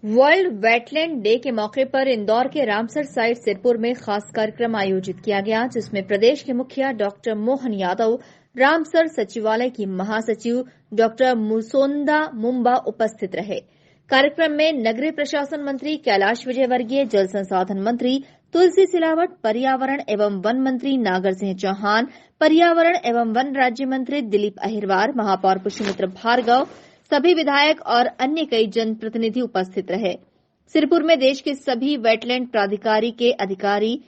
World wetland day के मौके पर इंदौर के रामसर साइट सिरपुर में खास कार्यक्रम आयोजित किया गया, जिसमें प्रदेश के मुखिया डॉक्टर मोहन यादव, रामसर सचिवालय की महासचिव डॉक्टर मुसोंदा मुंबा उपस्थित रहे। कार्यक्रम में नगरीय प्रशासन मंत्री कैलाश विजयवर्गीय, जल संसाधन मंत्री तुलसी सिलावट, पर्यावरण एवं वन मंत्री नागर सिंह चौहान, पर्यावरण एवं वन राज्य मंत्री दिलीप अहिरवार, महापौर पुष्यमित्र भार्गव, सभी विधायक और अन्य कई जनप्रतिनिधि उपस्थित रहे। सिरपुर में देश के सभी वेटलैंड प्राधिकारी के अधिकारी,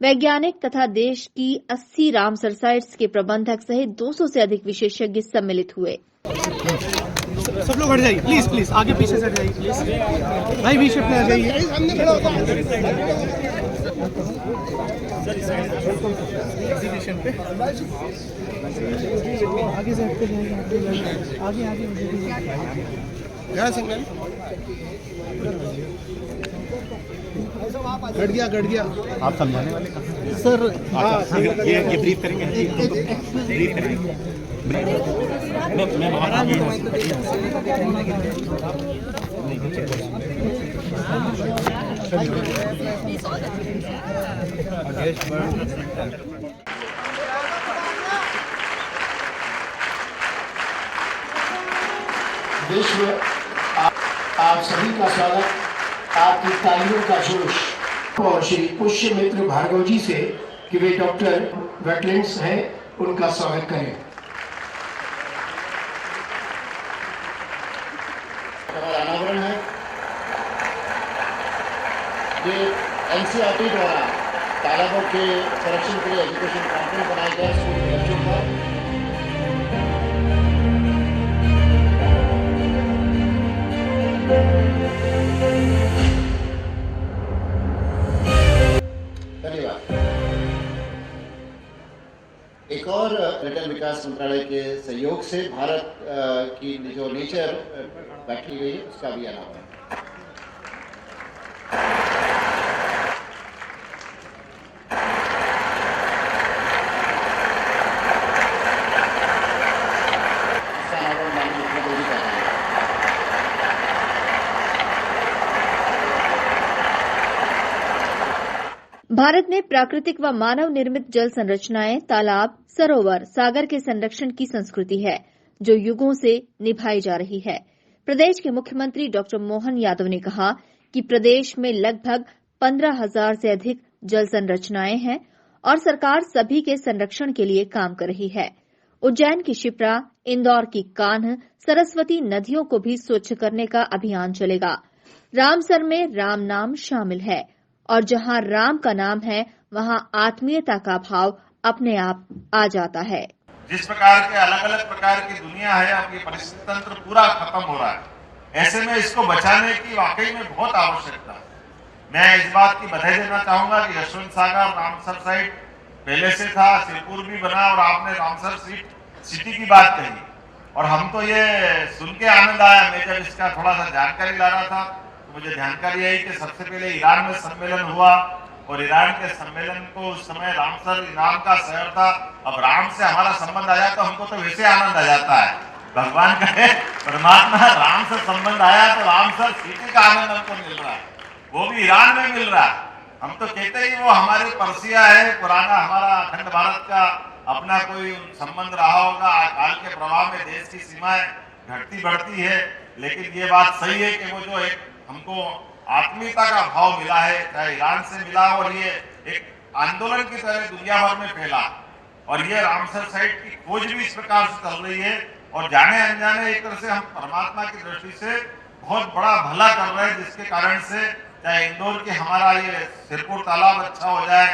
वैज्ञानिक तथा देश की 80 रामसर साइट्स के प्रबंधक सहित 200 से अधिक विशेषज्ञ सम्मिलित हुए। सब लोग हट जाइए प्लीज, प्लीज आगे पीछे से हट जाइए प्लीज, भाई बीच में आ जाइए। एग्जीबिशन पे आगे से हटते जाइए, आगे आगे गड़ गया आप समझाने वाले सर। ये ब्रीफ करेंगे, ब्रीफ करेंगे। देश में आप सभी का स्वागत, आपकी तालियों का जोश। और श्री पुष्यमित्र भार्गव जी से कि वे डॉक्टर वेटलैंड्स हैं, उनका स्वागत करें। अनावरण है ये एनसीईआरटी द्वारा तालाबों के संरक्षण के लिए एजुकेशन कॉन्फ्रेंस बनाया गया स्कूल के बच्चों पर। धन्यवाद। एक और पर्यटन विकास मंत्रालय के सहयोग से भारत की जो नेचर बैठी गई है उसका भी अनावरण। भारत में प्राकृतिक व मानव निर्मित जल संरचनाएं, तालाब, सरोवर, सागर के संरक्षण की संस्कृति है, जो युगों से निभाई जा रही है। प्रदेश के मुख्यमंत्री डॉक्टर मोहन यादव ने कहा कि प्रदेश में लगभग 15,000 से अधिक जल संरचनाएं हैं और सरकार सभी के संरक्षण के लिए काम कर रही है। उज्जैन की शिप्रा, इंदौर की कान्ह, सरस्वती नदियों को भी स्वच्छ करने का अभियान चलेगा। रामसर में राम नाम शामिल है और जहां राम का नाम है वहां आत्मीयता का भाव अपने आप आ जाता है। जिस प्रकार के अलग अलग प्रकार की दुनिया है, अब ये परिस्थिति तंत्र पूरा खत्म हो रहा है। ऐसे में इसको बचाने की वाकई में बहुत आवश्यकता है। मैं इस बात की बधाई देना चाहूंगा कि यशवंत सागर रामसर साइट पहले से था, सिरपुर भी बना और आपने रामसर सिटी की बात कही और हम तो ये सुन के आनंद आया। मैं जब इसका थोड़ा सा जानकारी ला रहा था तो मुझे जानकारी आई कि सबसे पहले ईरान में सम्मेलन हुआ और ईरान के सम्मेलन को उस समय रामसर ईरान का शहर था। अब राम से हमारा संबंध आया तो हमको तो वैसे आनंद आ जाता है। भगवान का है, परमात्मा राम से संबंध आया तो रामसर सिटी का आनंद हमको मिल रहा है, वो भी ईरान में मिल रहा है। हम तो कहते ही वो हमारे परसिया है, पुराना हमारा अखंड भारत का अपना कोई संबंध रहा होगा। काल के प्रभाव में देश की सीमाएं घटती बढ़ती है, लेकिन ये बात सही है कि वो जो एक हमको आत्मीयता का भाव मिला है, चाहे ईरान से मिला और ये एक आंदोलन की तरह दुनिया भर में फैला और ये रामसर साइट की खोज भी इस प्रकार से चल रही है और जाने अनजाने एक तरह से हम परमात्मा की दृष्टि से बहुत बड़ा भला कर रहे हैं, जिसके कारण से चाहे इंदौर के हमारा ये सिरपुर तालाब अच्छा हो जाए,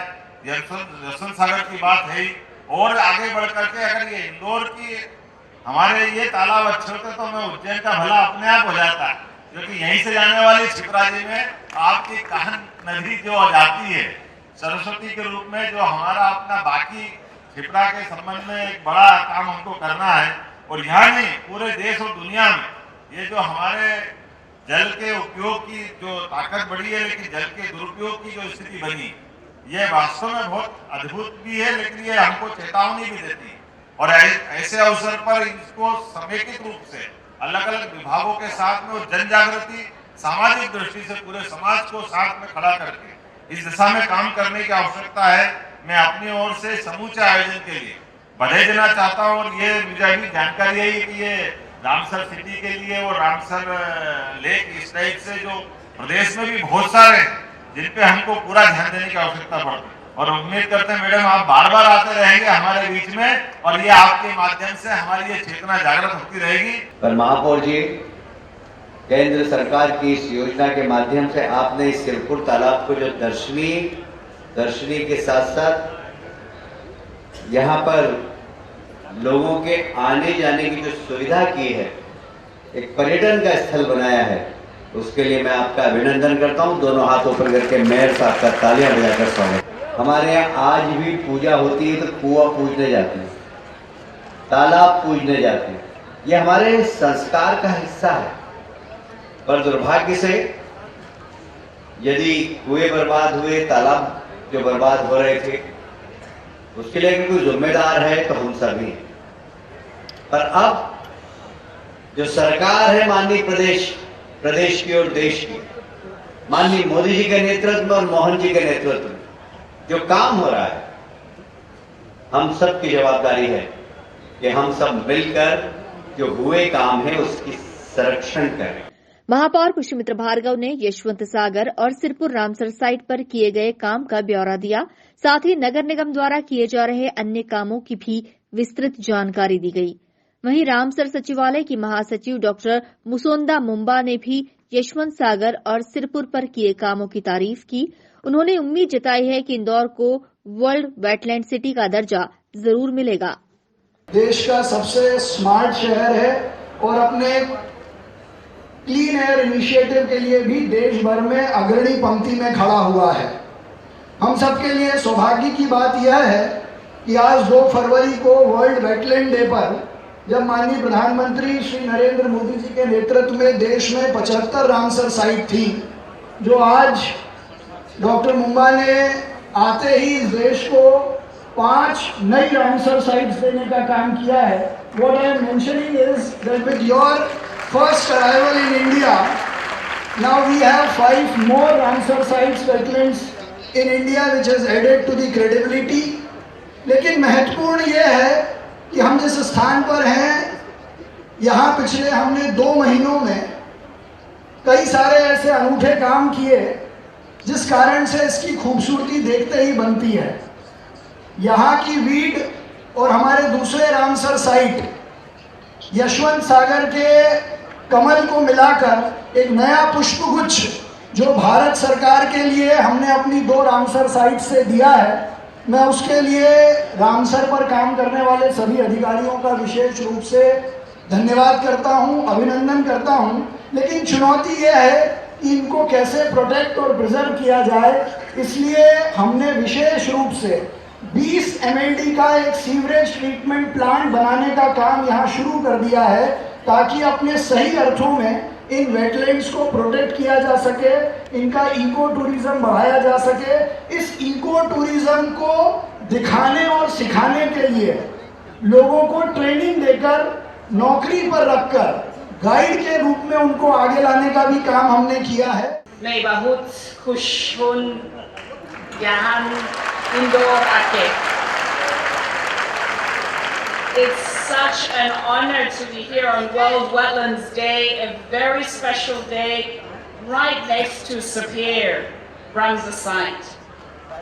यशवंत सागर की बात है और आगे बढ़ करके अगर ये इंदौर की हमारे ये तालाब अच्छे होते तो मैं उज्जैन का भला अपने आप हो जाता है, क्योंकि यहीं से जाने वाली शिप्रा जी में आपकी कान्ह नदी जो जाती है सरस्वती के रूप में, जो हमारा अपना बाकी शिप्रा के संबंध में एक बड़ा काम हमको करना है और यहाँ नहीं पूरे देश और दुनिया में ये जो हमारे जल के उपयोग की जो ताकत बढ़ी है, लेकिन जल के दुरुपयोग की जो स्थिति बनी, ये वास्तव में बहुत अद्भुत भी है, लेकिन ये हमको चेतावनी भी देती है और ऐसे अवसर पर इसको समेकित रूप से अलग अलग विभागों के साथ में जन जागृति सामाजिक दृष्टि से पूरे समाज को साथ में खड़ा करके इस दिशा में काम करने की आवश्यकता है। मैं अपनी ओर से समूचे आयोजन के लिए बधाई देना चाहता हूँ। और ये मुझे अभी जानकारी है कि ये रामसर सिटी के लिए और रामसर लेक इस टाइप से जो प्रदेश में भी बहुत सारे हैं जिन पे हमको पूरा ध्यान देने की आवश्यकता पड़ती है। और उम्मीद करते हैं मैडम आप बार बार आते रहेंगे हमारे बीच में और ये आपके माध्यम से हमारी ये चेतना जागृत होती रहेगी। पर महापौर जी, केंद्र सरकार की इस योजना के माध्यम से आपने इस सिरपुर तालाब को जो दर्शनी के साथ साथ यहाँ पर लोगों के आने जाने की जो सुविधा की है, एक पर्यटन का स्थल बनाया है, उसके लिए मैं आपका अभिनंदन करता हूँ। दोनों हाथ ऊपर करके मेयर साहब का तालियां बजाकर स्वागत। हमारे यहाँ आज भी पूजा होती है तो कुआं पूजने जाते हैं, तालाब पूजने जाते हैं, ये हमारे संस्कार का हिस्सा है। पर दुर्भाग्य से यदि कुएं बर्बाद हुए, तालाब जो बर्बाद हो रहे थे, उसके लिए अगर कोई जिम्मेदार है तो हम सभी हैं। पर अब जो सरकार है माननीय प्रदेश की और देश की, माननीय मोदी जी के नेतृत्व में और मोहन जी के नेतृत्व में जो काम हो रहा है, हम सब की जवाबदारी है कि हम सब मिलकर जो हुए काम है उसकी संरक्षण करें। महापौर पुष्यमित्र भार्गव ने यशवंत सागर और सिरपुर रामसर साइट पर किए गए काम का ब्यौरा दिया। साथ ही नगर निगम द्वारा किए जा रहे अन्य कामों की भी विस्तृत जानकारी दी गई। वहीं रामसर सचिवालय की महासचिव डॉक्टर मुसोंदा मुंबा ने भी यशवंत सागर और सिरपुर पर किए कामों की तारीफ की। उन्होंने उम्मीद जताई है कि इंदौर को वर्ल्ड वेटलैंड सिटी का दर्जा जरूर मिलेगा। देश का सबसे स्मार्ट शहर है और अपने क्लीन एयर इनिशिएटिव के लिए भी देश भर में अग्रणी पंक्ति में खड़ा हुआ है। हम सबके लिए सौभाग्य की बात यह है कि आज 2 फरवरी को वर्ल्ड वेटलैंड डे पर जब माननीय प्रधानमंत्री श्री नरेंद्र मोदी जी के नेतृत्व में देश में 75 रामसर साइट थी, जो आज डॉक्टर मुंबा ने आते ही इस देश को 5 नई रामसर साइट्स देने का काम किया है। What I am mentioning is that with your first arrival in India, now we have 5 more Ramsar sites wetlands in India, which has added to the credibility. लेकिन महत्वपूर्ण ये है कि हम जिस स्थान पर हैं, यहाँ पिछले हमने 2 महीनों में कई सारे ऐसे अनूठे काम किए जिस कारण से इसकी खूबसूरती देखते ही बनती है। यहाँ की वीड और हमारे दूसरे रामसर साइट यशवंत सागर के कमल को मिलाकर एक नया पुष्पगुच्छ जो भारत सरकार के लिए हमने अपनी 2 रामसर साइट से दिया है, मैं उसके लिए रामसर पर काम करने वाले सभी अधिकारियों का विशेष रूप से धन्यवाद करता हूं, अभिनंदन करता हूं। लेकिन चुनौती यह है कि इनको कैसे प्रोटेक्ट और प्रिजर्व किया जाए, इसलिए हमने विशेष रूप से 20 MLD का एक सीवरेज ट्रीटमेंट प्लांट बनाने का काम यहाँ शुरू कर दिया है, ताकि अपने सही अर्थों में इन वेटलैंड्स को प्रोटेक्ट किया जा सके, इनका इको टूरिज्म बढ़ाया जा सके। इस इको टूरिज्म को दिखाने और सिखाने के लिए लोगों को ट्रेनिंग देकर नौकरी पर रखकर गाइड के रूप में उनको आगे लाने का भी काम हमने किया है। मैं बहुत खुश हूँ यहाँ इंदौर आके। It's such an honor to be here on World Wetlands Day, a very special day, right next to Sapir, Ramsar site.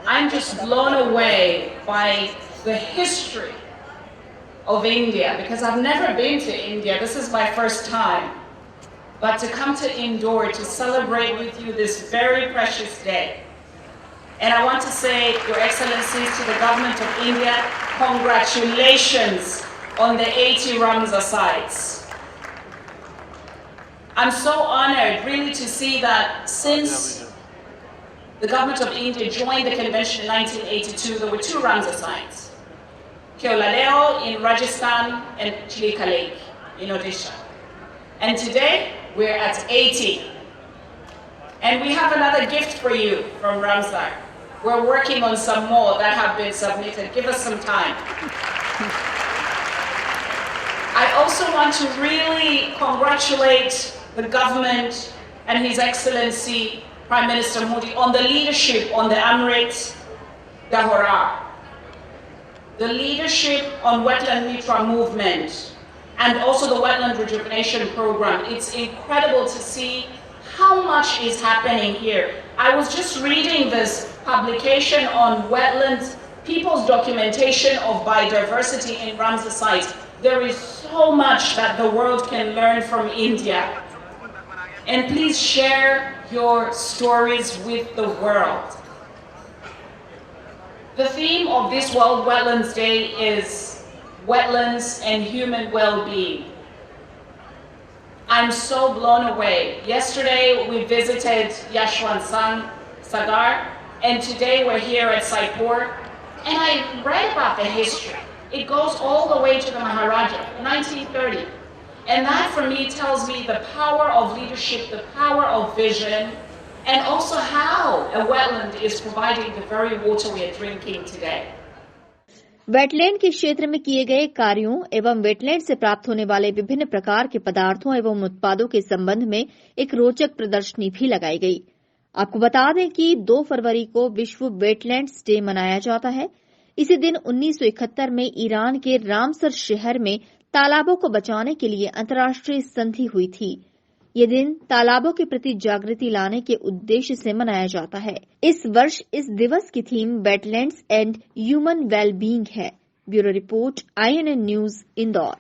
I'm just blown away by the history of India, because I've never been to India. This is my first time. But to come to Indore to celebrate with you this very precious day. And I want to say, Your Excellencies, to the Government of India, congratulations on the 80 Ramsar sites. I'm so honored really to see that since the Government of India joined the convention in 1982, there were 2 Ramsar sites. Keoladeo in Rajasthan and Chilika Lake in Odisha. And today, we're at 80. And we have another gift for you from Ramsar. We're working on some more that have been submitted. Give us some time. I also want to really congratulate the government and His Excellency Prime Minister Modi on the leadership on the Amrit Dahora, the leadership on Wetland Mitra movement, and also the Wetland Rejuvenation Program. It's incredible to see how much is happening here. I was just reading this publication on wetlands, people's documentation of biodiversity in Ramsar site. There is so much that the world can learn from India. And please share your stories with the world. The theme of this World Wetlands Day is wetlands and human well-being. I'm so blown away. Yesterday we visited Yashwant Sagar, and today we're here at Saipur. And I read about the history. It goes all the way to the Maharaja, 1930. And that for me tells me the power of leadership, the power of vision, and also how a wetland is providing the very water we are drinking today. Wetland के क्षेत्र में किए गए कार्यों एवं wetland से प्राप्त होने वाले विभिन्न प्रकार के पदार्थों एवं उत्पादों के संबंध में एक रोचक प्रदर्शनी भी लगाई गई। आपको बता दें कि 2 फरवरी को विश्व वेटलैंड्स डे मनाया जाता है। इसी दिन 1971 में ईरान के रामसर शहर में तालाबों को बचाने के लिए अंतर्राष्ट्रीय संधि हुई थी। ये दिन तालाबों के प्रति जागृति लाने के उद्देश्य से मनाया जाता है। इस वर्ष इस दिवस की theme wetlands and human wellbeing है। Bureau report, INN news, Indore.